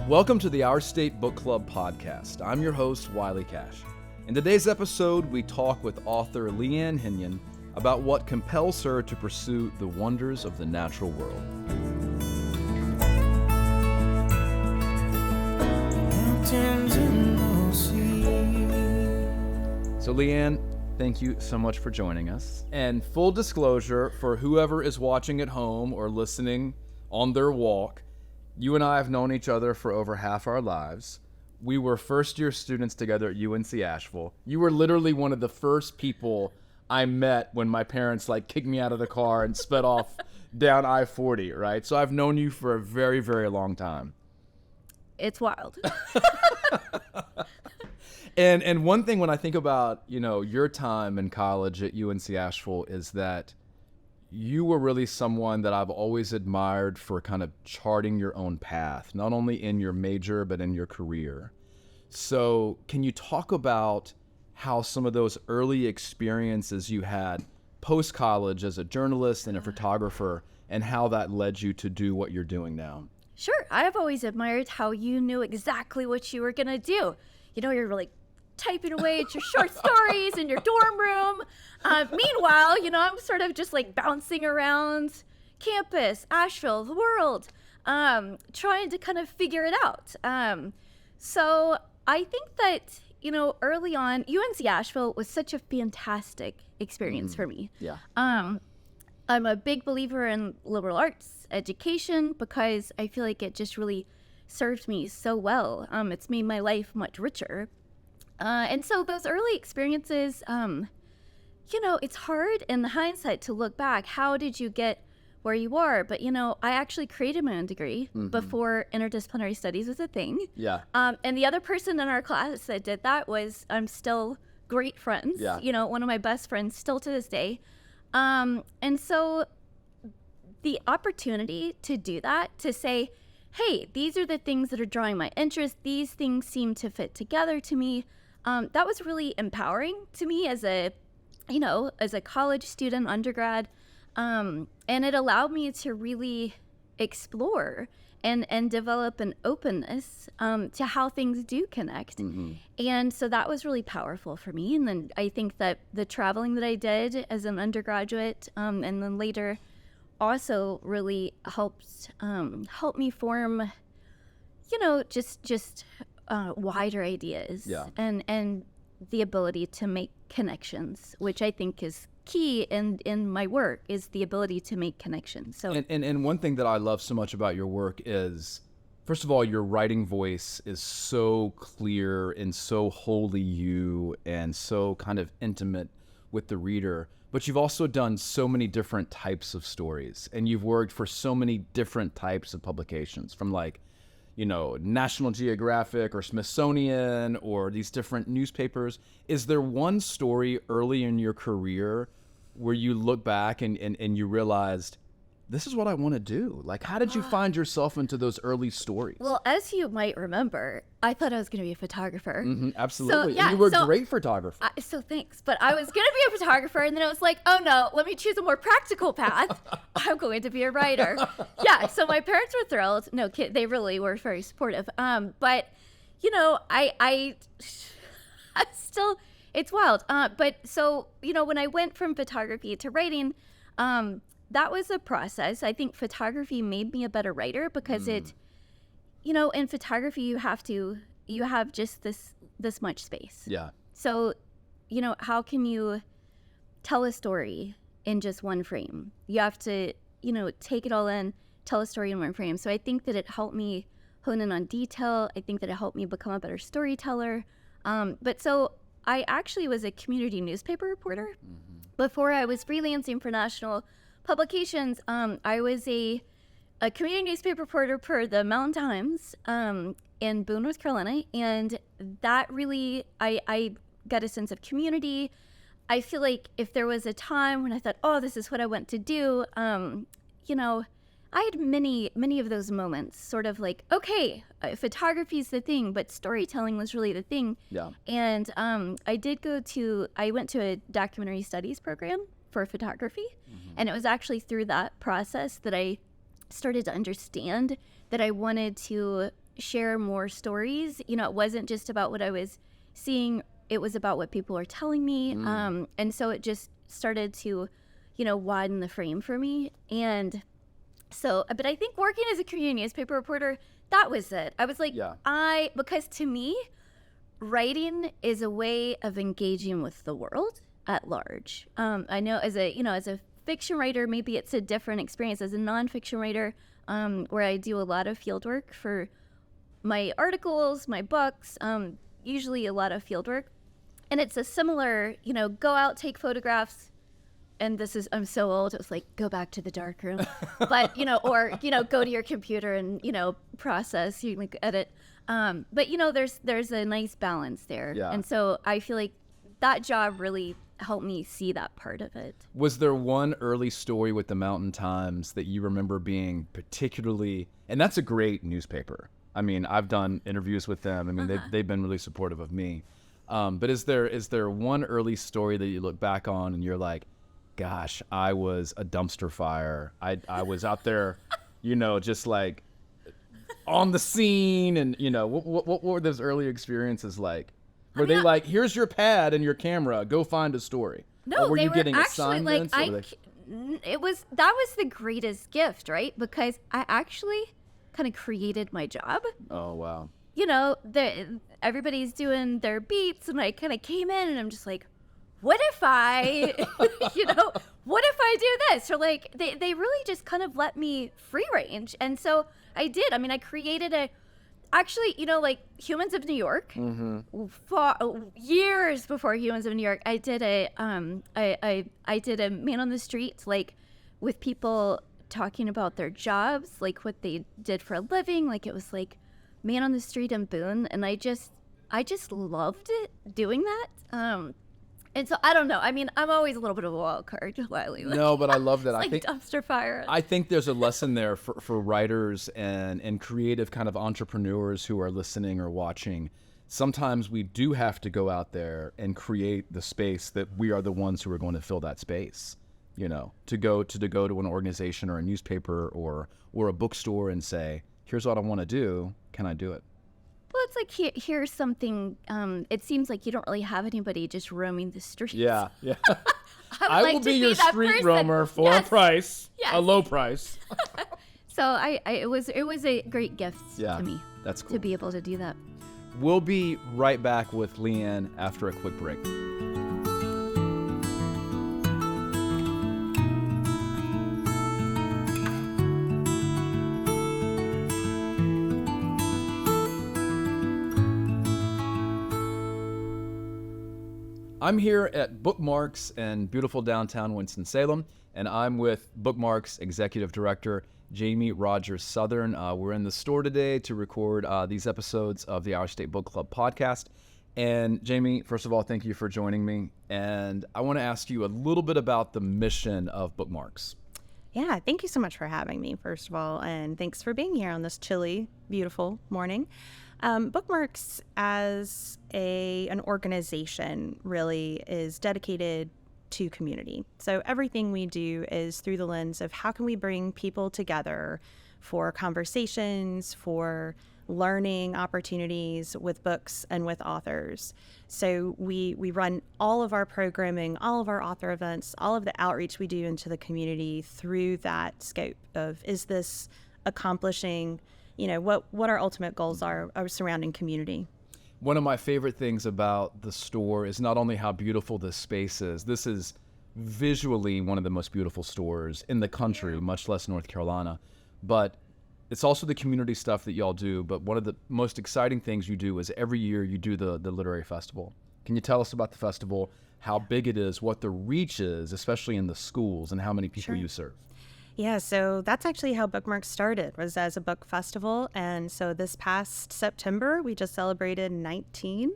Welcome to the Our State Book Club podcast. I'm your host, Wiley Cash. In today's episode, we talk with author Leigh Henion about what compels her to pursue the wonders of the natural world. So Leigh, thank you so much for joining us. And full disclosure, for whoever is watching at home or listening on their walk, you and I have known each other for over half our lives. We were first-year students together at UNC Asheville. You were literally one of the first people I met when my parents kicked me out of the car and sped off down I-40, right? So I've known you for a very, very long time. It's wild. And one thing when I think about, your time in college at UNC Asheville is that you were really someone that I've always admired for kind of charting your own path, not only in your major, but in your career. So can you talk about how some of those early experiences you had post-college as a journalist and a photographer, and how that led you to do what you're doing now? Sure. I've always admired how you knew exactly what you were going to do. You're really typing away at your short stories in your dorm room. Meanwhile, I'm sort of just bouncing around campus, Asheville, the world, trying to kind of figure it out. So I think that, early on, UNC Asheville was such a fantastic experience for me. Yeah. I'm a big believer in liberal arts education because I feel like it just really served me so well. It's made my life much richer. And so those early experiences, it's hard in hindsight to look back. How did you get where you are? But, I actually created my own degree before interdisciplinary studies was a thing. Yeah. And the other person in our class that did that was, I'm still great friends. Yeah. One of my best friends still to this day. And so the opportunity to do that, to say, hey, these are the things that are drawing my interest. These things seem to fit together to me. That was really empowering to me as a college student, undergrad. And it allowed me to really explore and develop an openness to how things do connect. Mm-hmm. And so that was really powerful for me. And then I think that the traveling that I did as an undergraduate and then later also really helped me form, just wider ideas. Yeah. And the ability to make connections, which I think is key in my work, is the ability to make connections. So and one thing that I love so much about your work is, first of all, your writing voice is so clear and so wholly you and so kind of intimate with the reader. But you've also done so many different types of stories, and you've worked for so many different types of publications, from National Geographic or Smithsonian or these different newspapers. Is there one story early in your career where you look back and you realized, this is what I want to do? How did you find yourself into those early stories? Well, as you might remember, I thought I was going to be a photographer. Mm-hmm, absolutely. So, yeah, and you were a great photographer. So thanks. But I was going to be a photographer, and then I was like, oh no, let me choose a more practical path. I'm going to be a writer. Yeah, so my parents were thrilled. No, they really were very supportive. But, I still, it's wild. But so, when I went from photography to writing, that was a process. I think photography made me a better writer because it, in photography you have just this much space. Yeah. So, how can you tell a story in just one frame? You have to, take it all in, tell a story in one frame. So I think that it helped me hone in on detail. I think that it helped me become a better storyteller. But so I actually was a community newspaper reporter before I was freelancing for national publications. I was a community newspaper reporter for the Mountain Times in Boone, North Carolina, and that really, I got a sense of community. I feel like if there was a time when I thought, oh, this is what I want to do, I had many of those moments, sort of okay, photography is the thing, but storytelling was really the thing. Yeah. And I went to a documentary studies program for photography. Mm-hmm. And it was actually through that process that I started to understand that I wanted to share more stories. It wasn't just about what I was seeing. It was about what people were telling me. And so it just started to, widen the frame for me. And so, but I think working as a community newspaper reporter, that was it. I was like, because to me, writing is a way of engaging with the world at large. I know as a fiction writer, maybe it's a different experience. As a nonfiction writer, where I do a lot of field work for my articles, my books, usually a lot of field work. And it's a similar, go out, take photographs. And I'm so old, it was like, go back to the dark room. But, or, go to your computer and, process, you like edit. But, there's a nice balance there. Yeah. And so I feel like that job really helped me see that part of it. Was there one early story with the Mountain Times that you remember being particularly, and that's a great newspaper. I mean, I've done interviews with them. I mean, they've been really supportive of me. But is there one early story that you look back on and you're like, gosh, I was a dumpster fire. I was out there, just like on the scene. And, what were those early experiences like? Were they like, here's your pad and your camera, go find a story? No, or were you getting actually assignments? that was the greatest gift, right? Because I actually kind of created my job. Oh, wow. Everybody's doing their beats, and I kind of came in and I'm just like, what if I, what if I do this? Or like, they really just kind of let me free range. And so I did. I mean, I created actually, like Humans of New York, years before Humans of New York, I did I did a man on the street, like with people talking about their jobs, like what they did for a living. Like it was like man on the street in Boone. And I just loved it doing that. And so I don't know. I mean, I'm always a little bit of a wild card, Wiley. No, but I love that. I think dumpster fire. I think there's a lesson there for writers and creative kind of entrepreneurs who are listening or watching. Sometimes we do have to go out there and create the space that we are the ones who are going to fill that space. To go to an organization or a newspaper or a bookstore and say, here's what I want to do. Can I do it? Well, it's like here's something. It seems like you don't really have anybody just roaming the streets. Yeah. I will be your street roamer for a price, a low price. So it was a great gift to me. That's cool to be able to do that. We'll be right back with Leanne after a quick break. I'm here at Bookmarks in beautiful downtown Winston-Salem, and I'm with Bookmarks Executive Director Jamie Rogers Southern. We're in the store today to record these episodes of the Our State Book Club podcast. And Jamie, first of all, thank you for joining me. And I want to ask you a little bit about the mission of Bookmarks. Yeah, thank you so much for having me, first of all, and thanks for being here on this chilly, beautiful morning. Bookmarks as an organization really is dedicated to community. So everything we do is through the lens of how can we bring people together for conversations, for learning opportunities with books and with authors. So we run all of our programming, all of our author events, all of the outreach we do into the community through that scope of, is this accomplishing what our ultimate goals are surrounding community. One of my favorite things about the store is not only how beautiful this space is. This is visually one of the most beautiful stores in the country, much less North Carolina. But it's also the community stuff that y'all do. But one of the most exciting things you do is every year you do the literary festival. Can you tell us about the festival, how big it is, what the reach is, especially in the schools, and how many people you serve? Yeah, so that's actually how Bookmarks started, was as a book festival. And so this past September, we just celebrated 19.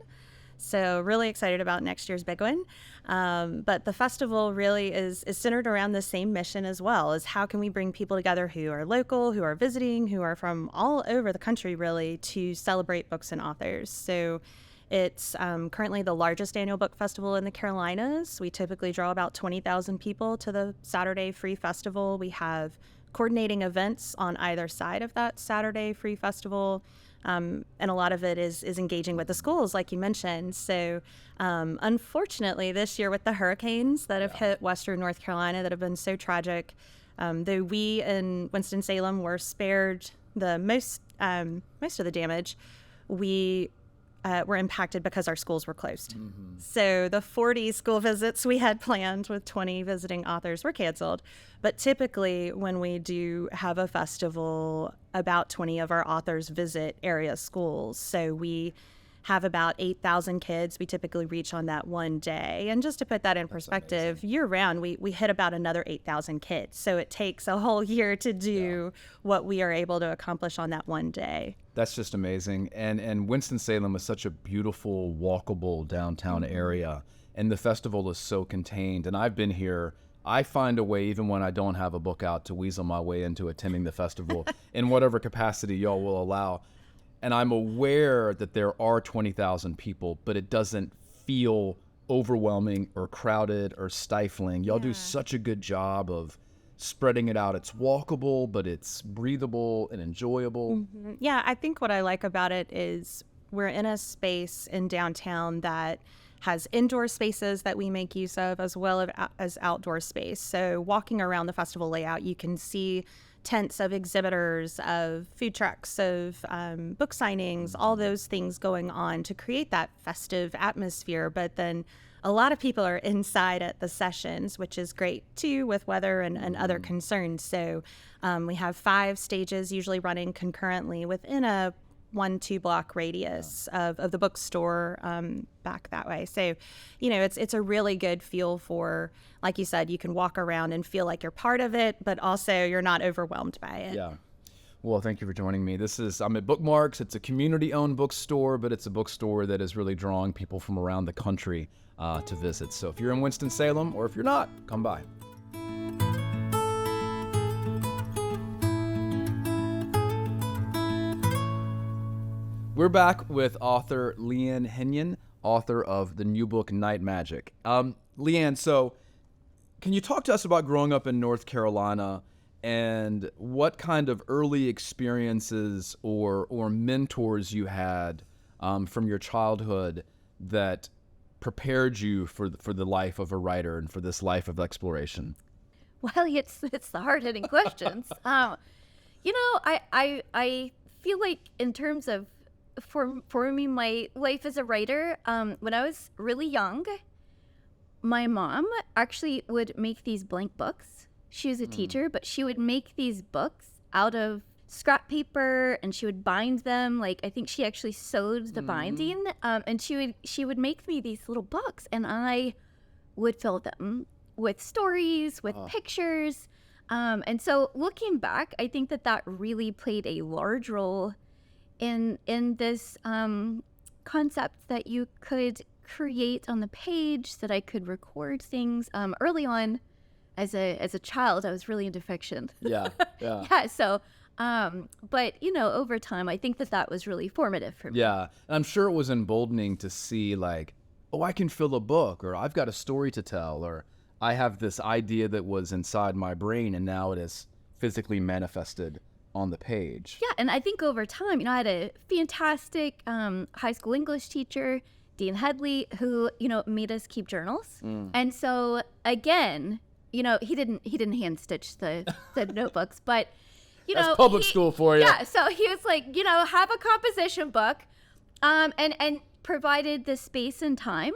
So really excited about next year's big one. But the festival really is centered around the same mission as well, is how can we bring people together who are local, who are visiting, who are from all over the country, really, to celebrate books and authors. So it's currently the largest annual book festival in the Carolinas. We typically draw about 20,000 people to the Saturday Free Festival. We have coordinating events on either side of that Saturday Free Festival. And a lot of it is engaging with the schools, like you mentioned. So unfortunately, this year with the hurricanes that have hit Western North Carolina that have been so tragic, though we in Winston-Salem were spared the most of the damage, we were impacted because our schools were closed. So the 40 school visits we had planned with 20 visiting authors were canceled. But typically when we do have a festival, about 20 of our authors visit area schools. So we have about 8,000 kids we typically reach on that one day. And just to put that in perspective, year round, we hit about another 8,000 kids. So it takes a whole year to do what we are able to accomplish on that one day. That's just amazing. And Winston-Salem is such a beautiful, walkable downtown area. And the festival is so contained. And I've been here. I find a way, even when I don't have a book out, to weasel my way into attending the festival in whatever capacity y'all will allow. And I'm aware that there are 20,000 people, but it doesn't feel overwhelming or crowded or stifling. Y'all do such a good job of spreading it out. It's walkable, but it's breathable and enjoyable. Yeah, I think what I like about it is we're in a space in downtown that has indoor spaces that we make use of as well as outdoor space. So walking around the festival layout, you can see tents of exhibitors, of food trucks, of book signings, all those things going on to create that festive atmosphere. But then a lot of people are inside at the sessions, which is great too with weather and other concerns. So we have 5 stages usually running concurrently within a 1-2 block radius of the bookstore back that way. So, it's a really good feel for, like you said, you can walk around and feel like you're part of it, but also you're not overwhelmed by it. Yeah. Well, thank you for joining me. I'm at Bookmarks. It's a community-owned bookstore, but it's a bookstore that is really drawing people from around the country to visit. So if you're in Winston-Salem, or if you're not, come by. We're back with author Leigh Henion, author of the new book, Night Magic. Leigh, so can you talk to us about growing up in North Carolina and what kind of early experiences or mentors you had from your childhood that prepared you for the life of a writer and for this life of exploration? Well, it's the hard-hitting questions. I feel like in terms of forming my life as a writer, when I was really young, my mom actually would make these blank books. She was a teacher, but she would make these books out of scrap paper, and she would bind them. Like, I think she actually sewed the binding, and she would make me these little books, and I would fill them with stories, with pictures. And so looking back, I think that really played a large role in this concept that you could create on the page, that I could record things. Early on, as a child, I was really into fiction. Yeah. Yeah. So, but over time, I think that was really formative for me. Yeah. And I'm sure it was emboldening to see, like, oh, I can fill a book, or I've got a story to tell, or I have this idea that was inside my brain and now it is physically manifested on the page. Yeah, and I think over time, I had a fantastic high school English teacher, Dean Headley, who made us keep journals. And so again, he didn't hand stitch the notebooks, but that's public school for you. Yeah, so he was like, have a composition book, and provided the space and time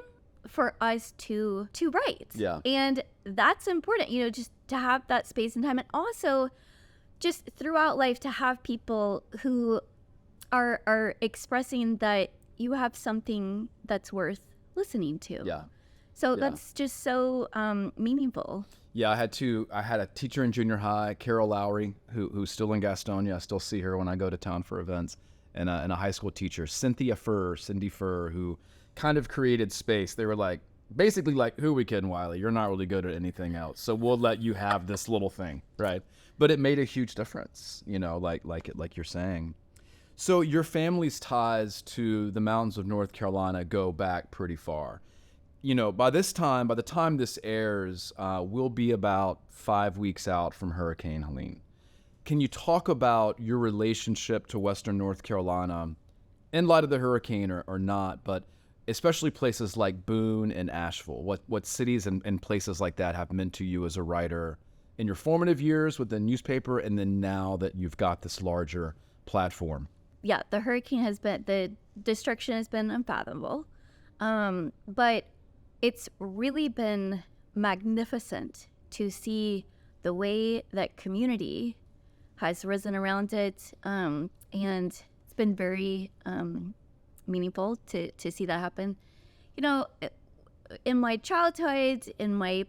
for us to write. Yeah, and that's important, just to have that space and time, and also just throughout life to have people who are expressing that you have something that's worth listening to. Yeah. So that's just so meaningful. Yeah, I had a teacher in junior high, Carol Lowry, who's still in Gastonia. I still see her when I go to town for events, and a high school teacher, Cindy Furr, who kind of created space. They were like, basically like, who are we kidding, Wiley? You're not really good at anything else, so we'll let you have this little thing, right? But it made a huge difference, like you're saying. So your family's ties to the mountains of North Carolina go back pretty far. By the time this airs, we'll be about 5 weeks out from Hurricane Helene. can you talk about your relationship to Western North Carolina in light of the hurricane or not, but especially places like Boone and Asheville? What cities and places like that have meant to you as a writer in your formative years with the newspaper, and then now that you've got this larger platform? Yeah, the destruction has been unfathomable. But it's really been magnificent to see the way that community has risen around it. And it's been very meaningful to see that happen. You know, in my childhood, in my,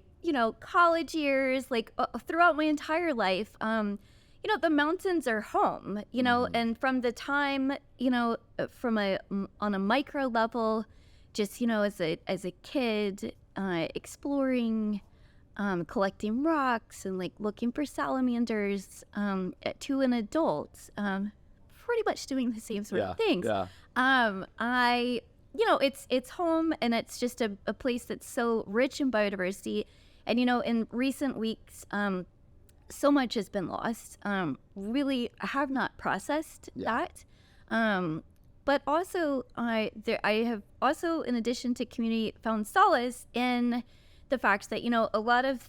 college years, like throughout my entire life, the mountains are home, and from the time, on a micro level, just, as a kid, exploring, collecting rocks and like looking for salamanders, to an adult, pretty much doing the same sort of things. Yeah. It's home, and it's just a place that's so rich in biodiversity. And, in recent weeks, so much has been lost. Really, I have not processed that. But also, I have also, in addition to community, found solace in the fact that, a lot of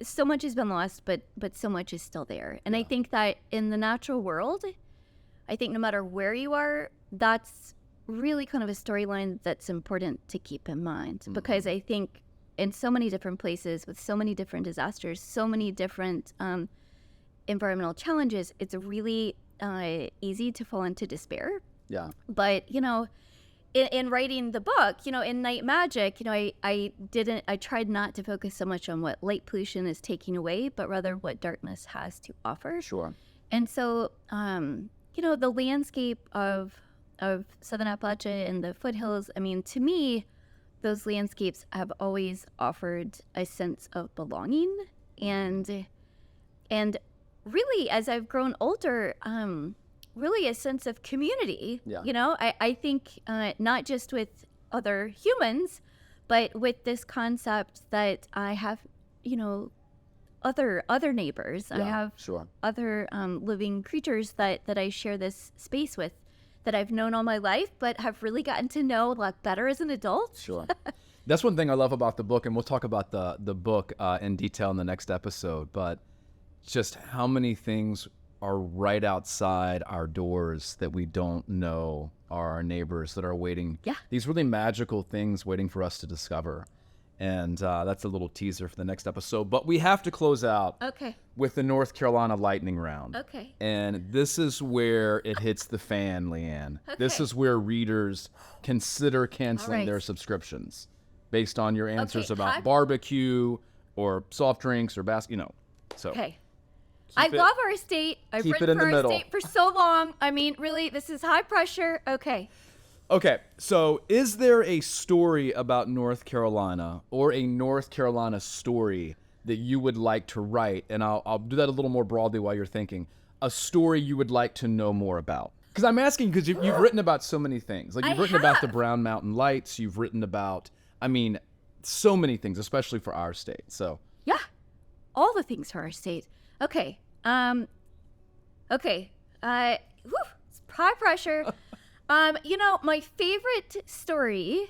so much has been lost, but so much is still there. And I think that in the natural world, I think no matter where you are, that's really kind of a storyline that's important to keep in mind. Because I think in so many different places with so many different disasters, so many different environmental challenges, it's really easy to fall into despair. Yeah. But, in writing the book, in Night Magic, I tried not to focus so much on what light pollution is taking away, but rather what darkness has to offer. Sure. And so, the landscape of Southern Appalachia and the foothills, I mean, to me, those landscapes have always offered a sense of belonging, and really, as I've grown older, really a sense of community. Yeah. I think not just with other humans, but with this concept that I have, other neighbors. Yeah, I have other living creatures that I share this space with, that I've known all my life, but have really gotten to know a lot better as an adult. Sure. That's one thing I love about the book, and we'll talk about the book in detail in the next episode, but just how many things are right outside our doors that we don't know are our neighbors that are waiting. Yeah. These really magical things waiting for us to discover. And that's a little teaser for the next episode. But we have to close out with the North Carolina lightning round. Okay. And this is where it hits the fan, Leanne. Okay. This is where readers consider canceling their subscriptions based on your answers about barbecue or soft drinks or So. Okay. I love our state. I've written for our state for so long. I mean, really, this is high pressure. Okay. Okay, so is there a story about North Carolina or a North Carolina story that you would like to write? And I'll do that a little more broadly while you're thinking. A story you would like to know more about. Because I'm asking because you've written about so many things. Like you've written about the Brown Mountain Lights. You've written about, so many things, especially for our state. So yeah, all the things for our state. Okay. It's high pressure. My favorite story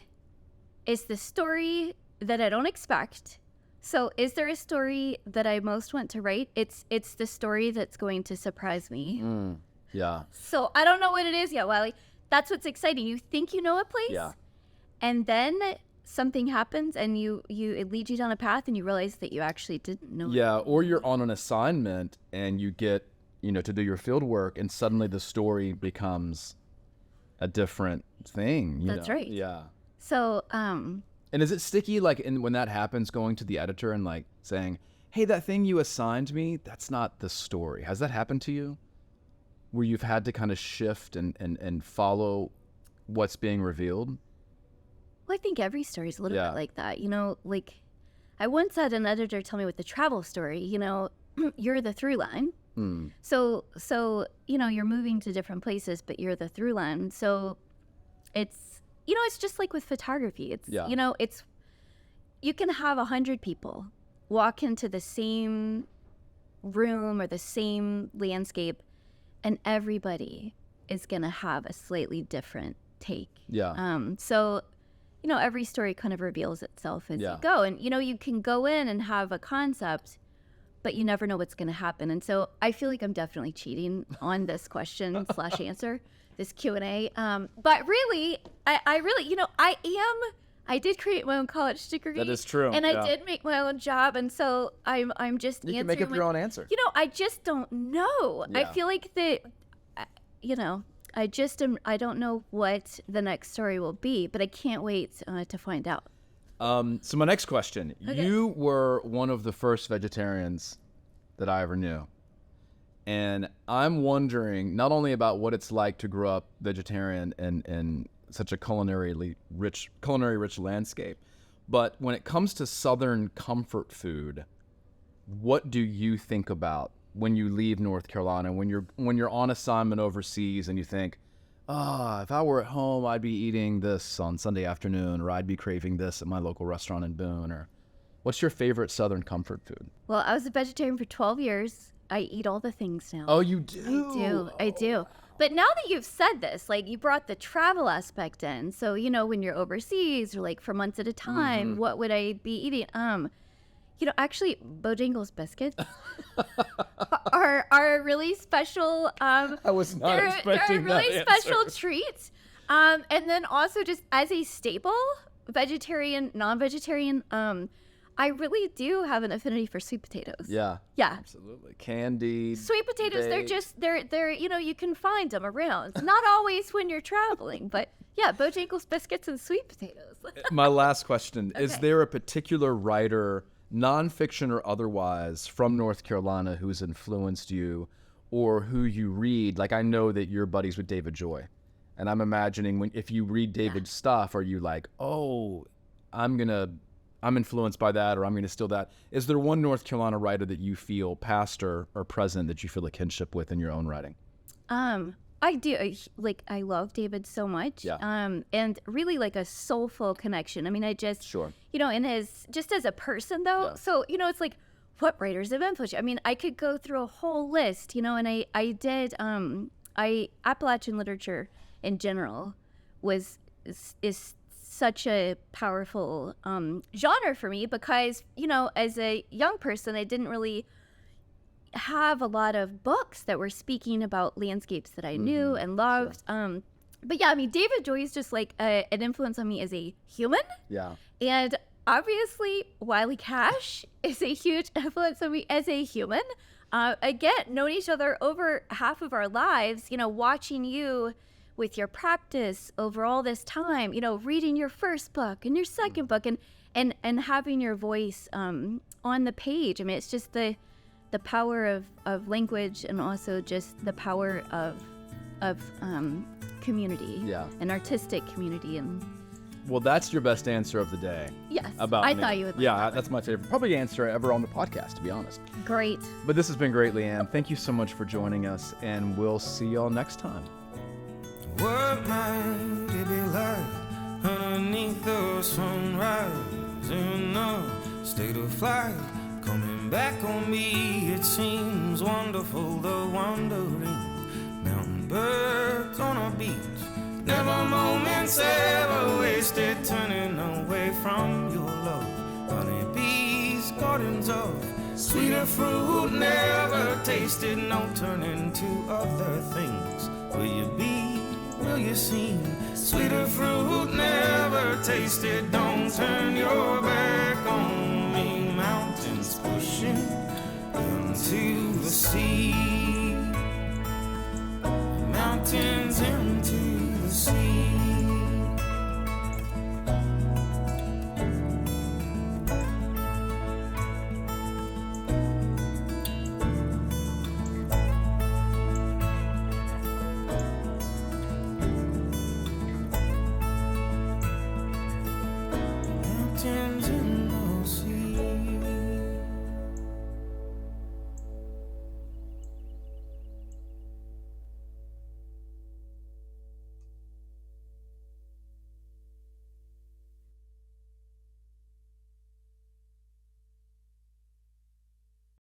is the story that I don't expect. So is there a story that I most want to write? It's the story that's going to surprise me. Yeah. So I don't know what it is yet, Wiley. That's what's exciting. You think you know a place. Yeah. And then something happens and it leads you down a path and you realize that you actually didn't know. Yeah, or you're on an assignment and you get, to do your field work and suddenly the story becomes a different thing. That's right. Yeah. So, and is it sticky, like, when that happens, going to the editor and, like, saying, hey, that thing you assigned me, that's not the story. Has that happened to you? Where you've had to kind of shift and follow what's being revealed? Well, I think every story is a little bit like that. Like, I once had an editor tell me with the travel story, you're the through line. So, you're moving to different places, but you're the through line. So it's, it's just like with photography. It's, you can have 100 people walk into the same room or the same landscape, and everybody is going to have a slightly different take. Yeah. So, every story kind of reveals itself as Yeah. you go. And, you can go in and have a concept, but you never know what's going to happen. And so I feel like I'm definitely cheating on this question / answer, this Q&A. But really, I really, I did create my own college degree. That is true. And I did make my own job. And so I'm just You answering. can make up your own answer. I just don't know. I Yeah. feel like I don't know what the next story will be, but I can't wait to find out. So my next question, Okay. you were one of the first vegetarians that I ever knew. And I'm wondering not only about what it's like to grow up vegetarian in such a culinary rich landscape, but when it comes to Southern comfort food, what do you think about when you leave North Carolina, when you're on assignment overseas and you think, if I were at home, I'd be eating this on Sunday afternoon, or I'd be craving this at my local restaurant in Boone, or what's your favorite Southern comfort food? Well, I was a vegetarian for 12 years. I eat all the things now. Oh, you do? I do. But now that you've said this, like, you brought the travel aspect in. So, when you're overseas or like for months at a time, what would I be eating? Actually, Bojangles biscuits are a really special. I was not expecting they're a really that special answer. treat. And then also just as a staple, vegetarian, non-vegetarian, I really do have an affinity for sweet potatoes. Yeah. Yeah. Absolutely. Candied. Sweet potatoes, baked. they're you can find them around. Not always when you're traveling, but yeah, Bojangles biscuits and sweet potatoes. My last question, is Okay. there a particular writer, nonfiction or otherwise, from North Carolina who's influenced you or who you read? Like, I know that you're buddies with David Joy, and I'm imagining if you read David's stuff, are you like, oh, I'm influenced by that, or I'm going to steal that? Is there one North Carolina writer that you feel, past or present, that you feel a kinship with in your own writing? I do. I love David so much. Yeah. And really like a soulful connection. I mean, I just, Sure. in just as a person though. Yeah. So, it's like, what writers have influenced you? I mean, I could go through a whole list, and I did, Appalachian literature in general is such a powerful genre for me because, as a young person, I didn't really have a lot of books that were speaking about landscapes that I knew and loved. Sure. But yeah, I mean, David Joy is just like an influence on me as a human. Yeah. And obviously, Wiley Cash is a huge influence on me as a human. Again, known each other over half of our lives, watching you with your practice over all this time, reading your first book and your second book and having your voice on the page. I mean, it's just the power of language and also just the power of community, an artistic community. And Well, that's your best answer of the day. yes, About I me. thought you would like Yeah, that. that's my favorite, probably answer ever on the podcast, to be honest. Great. But this has been great, Leanne. Thank you so much for joining us, and we'll see y'all next time. What might it be like underneath the sunrise in a state of flight? Coming back on me, it seems wonderful, the wandering mountain birds on a beach. Never moments ever wasted, turning away from your love. Honeybees, gardens of sweeter fruit, never tasted, no turning to other things. Will you be, will you seem, sweeter fruit, never tasted, don't turn your back on me. Mountains pushing into the sea, mountains into the sea.